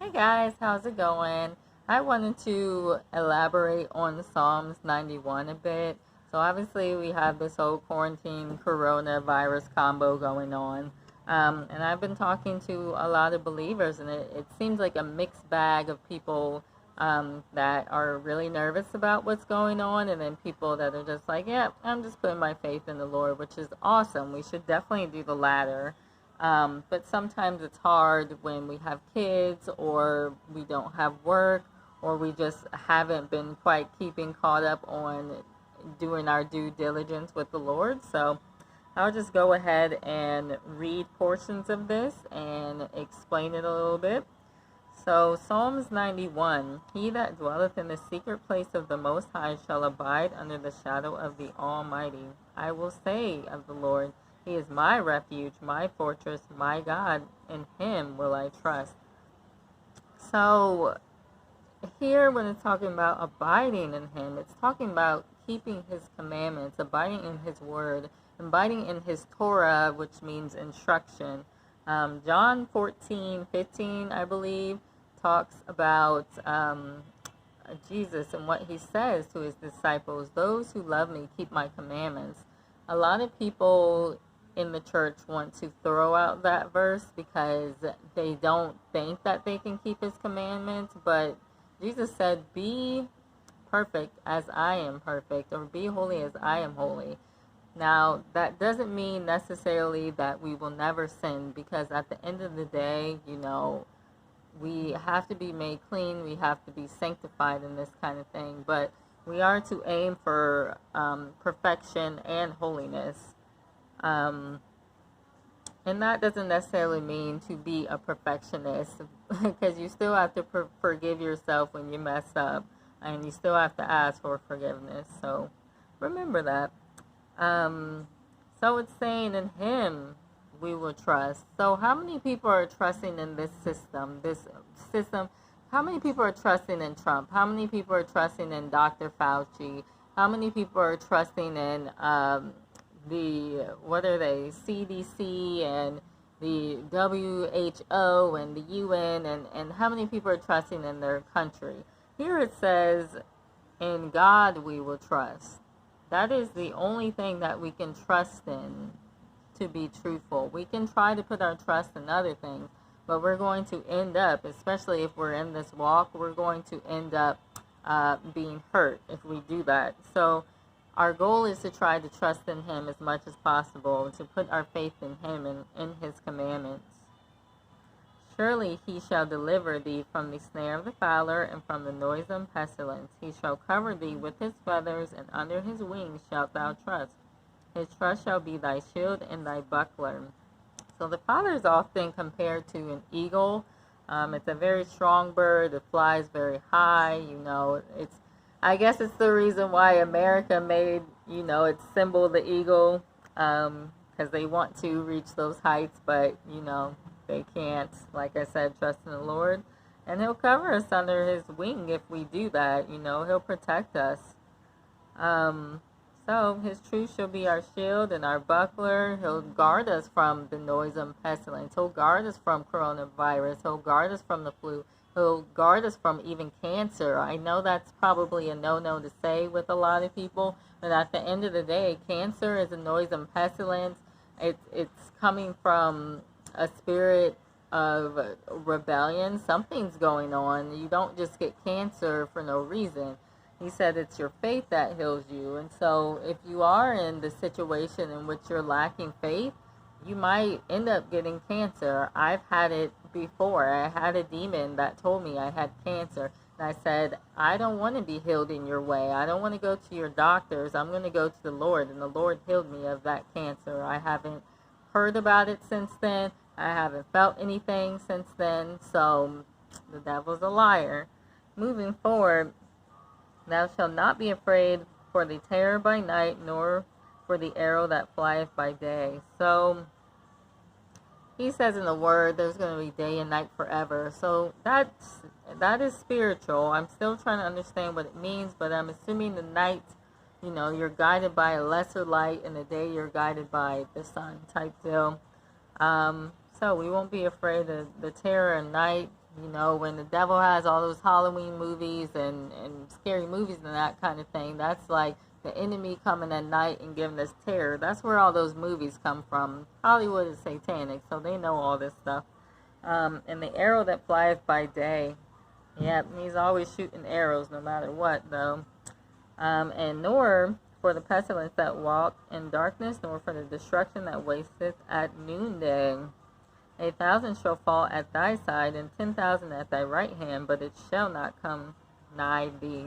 Hey guys, how's it going? I wanted to elaborate on Psalms 91 a bit. So obviously we have this whole quarantine coronavirus combo going on. And I've been talking to a lot of believers, and it seems like a mixed bag of people that are really nervous about what's going on, and then people that are just like, yeah, I'm just putting my faith in the Lord, which is awesome. We should definitely do the latter. But sometimes it's hard when we have kids or we don't have work or we just haven't been quite keeping caught up on doing our due diligence with the Lord. So I'll just go ahead and read portions of this and explain it a little bit. So Psalms 91, He that dwelleth in the secret place of the Most High shall abide under the shadow of the Almighty. I will say of the Lord, He is my refuge, my fortress, my God, in Him will I trust. So here when it's talking about abiding in Him, it's talking about keeping His commandments, abiding in His word, abiding in His Torah, which means instruction. John 14:15, I believe, talks about Jesus and what He says to His disciples. Those who love me keep my commandments. A lot of people in the church want to throw out that verse because they don't think that they can keep His commandments, but Jesus said, be perfect as I am perfect, or be holy as I am holy. Now, that doesn't mean necessarily that we will never sin, because at the end of the day, we have to be made clean, we have to be sanctified in this kind of thing, but we are to aim for perfection and holiness. Um, and that doesn't necessarily mean to be a perfectionist, because you still have to forgive yourself when you mess up, and you still have to ask for forgiveness. So remember that. Um, so it's saying in Him we will trust. So how many people are trusting in this system? How many people are trusting in Trump? How many people are trusting in Dr. Fauci? How many people are trusting in what are they, CDC and the WHO and the UN, and how many people are trusting in their country? Here it says, in God we will trust. That is the only thing that we can trust in, to be truthful. We can try to put our trust in other things, but we're going to end up, especially if we're in this walk, we're going to end up being hurt if we do that. So our goal is to try to trust in Him as much as possible, to put our faith in Him and in His commandments. Surely He shall deliver thee from the snare of the fowler and from the noisome pestilence. He shall cover thee with His feathers, and under His wings shalt thou trust. His trust shall be thy shield and thy buckler. So the father is often compared to an eagle. It's a very strong bird. It flies very high. I guess it's the reason why America made, its symbol the eagle, because they want to reach those heights, but, they can't. Like I said, trust in the Lord. And He'll cover us under His wing if we do that. He'll protect us. So His truth shall be our shield and our buckler. He'll guard us from the noisome pestilence. He'll guard us from coronavirus. He'll guard us from the flu. He'll guard us from even cancer. I know that's probably a no-no to say with a lot of people, but at the end of the day, cancer is a noisome pestilence. It's coming from a spirit of rebellion. Something's going on. You don't just get cancer for no reason. He said it's your faith that heals you. And so if you are in the situation in which you're lacking faith, you might end up getting cancer. I've had it before. I had a demon that told me I had cancer. And I said, I don't want to be healed in your way. I don't want to go to your doctors. I'm going to go to the Lord. And the Lord healed me of that cancer. I haven't heard about it since then. I haven't felt anything since then. So the devil's a liar. Moving forward, thou shalt not be afraid for the terror by night, nor for the arrow that flieth by day. So He says in the Word there's going to be day and night forever. So that is spiritual. I'm still trying to understand what it means, but I'm assuming the night, you're guided by a lesser light, and the day you're guided by the sun type deal. So we won't be afraid of the terror at night, You know, when the devil has all those Halloween movies and scary movies and that kind of thing, that's like the enemy coming at night and giving us terror. That's where all those movies come from. Hollywood is satanic, so they know all this stuff. And the arrow that flieth by day. Yep, he's always shooting arrows no matter what, though. And nor for the pestilence that walk in darkness, nor for the destruction that wasteth at noonday. 1,000 shall fall at thy side, and 10,000 at thy right hand, but it shall not come nigh thee.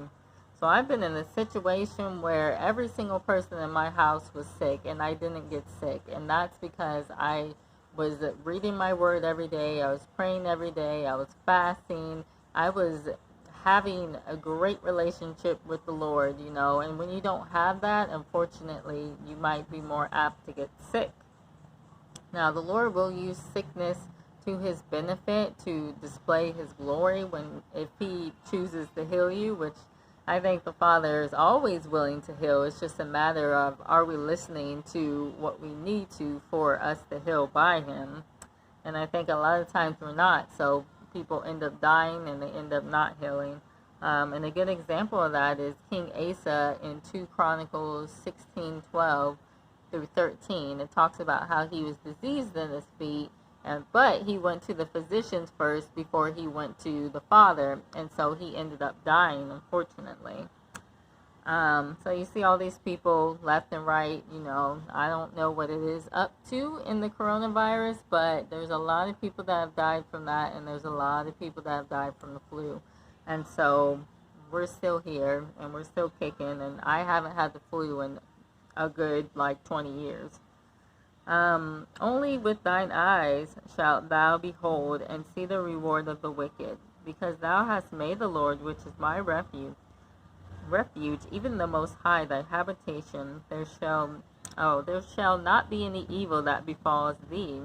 So I've been in a situation where every single person in my house was sick, and I didn't get sick. And that's because I was reading my word every day, I was praying every day, I was fasting, I was having a great relationship with the Lord, you know. And when you don't have that, unfortunately, you might be more apt to get sick. Now, the Lord will use sickness to his benefit to display his glory if he chooses to heal you, which I think the Father is always willing to heal. It's just a matter of, are we listening to what we need to for us to heal by him? And I think a lot of times we're not, so people end up dying and they end up not healing. And a good example of that is King Asa in 2 Chronicles 16:12 through 13. It talks about how he was diseased in his feet, but he went to the physicians first before he went to the Father, and so he ended up dying, unfortunately. So you see all these people left and right, you know. I don't know what it is up to in the coronavirus, but there's a lot of people that have died from that, and there's a lot of people that have died from the flu. And so we're still here, and we're still kicking, and I haven't had the flu in a good, 20 years. Only with thine eyes shalt thou behold and see the reward of the wicked, because thou hast made the Lord, which is my refuge, even the Most High, thy habitation. There shall not be any evil that befalls thee,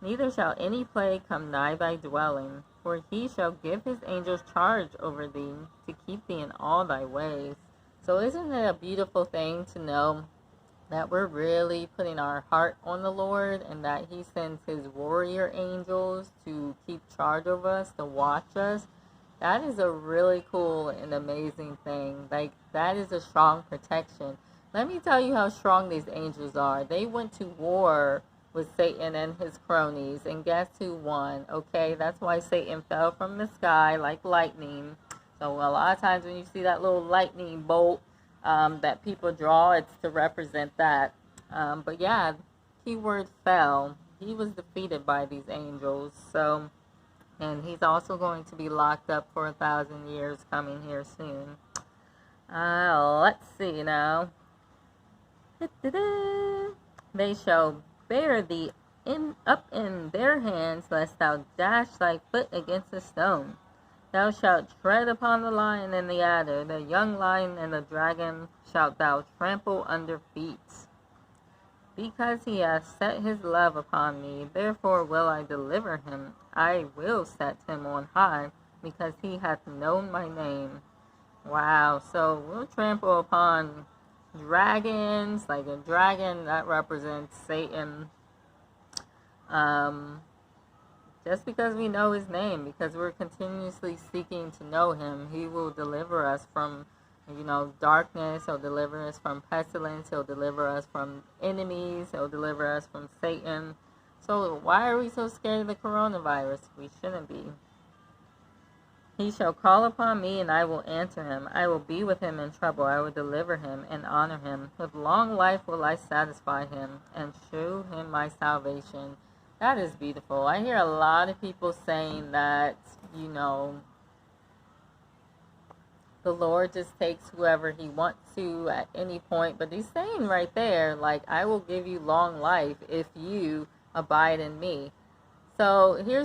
neither shall any plague come nigh thy dwelling. For he shall give his angels charge over thee, to keep thee in all thy ways. So isn't it a beautiful thing to know that we're really putting our heart on the Lord, and that he sends his warrior angels to keep charge of us, to watch us? That is a really cool and amazing thing. That is a strong protection. Let me tell you how strong these angels are. They went to war with Satan and his cronies, and guess who won? Okay, that's why Satan fell from the sky like lightning. So a lot of times when you see that little lightning bolt that people draw, it's to represent that. But yeah, keyword fell. He was defeated by these angels. So, and he's also going to be locked up for 1,000 years coming here soon. Let's see now. They shall bear thee up in their hands, lest thou dash thy foot against a stone. Thou shalt tread upon the lion and the adder, the young lion and the dragon shalt thou trample under feet. Because he hath set his love upon me, therefore will I deliver him. I will set him on high, because he hath known my name. Wow, so we'll trample upon dragons, like a dragon that represents Satan. Just because we know his name, because we're continuously seeking to know him, he will deliver us from, darkness. He'll deliver us from pestilence. He'll deliver us from enemies. He'll deliver us from Satan. So why are we so scared of the coronavirus? We shouldn't be. He shall call upon me, and I will answer him. I will be with him in trouble. I will deliver him and honor him. With long life will I satisfy him, and shew him my salvation. That is beautiful. I hear a lot of people saying that, the Lord just takes whoever he wants to at any point. But he's saying right there, I will give you long life if you abide in me. So here's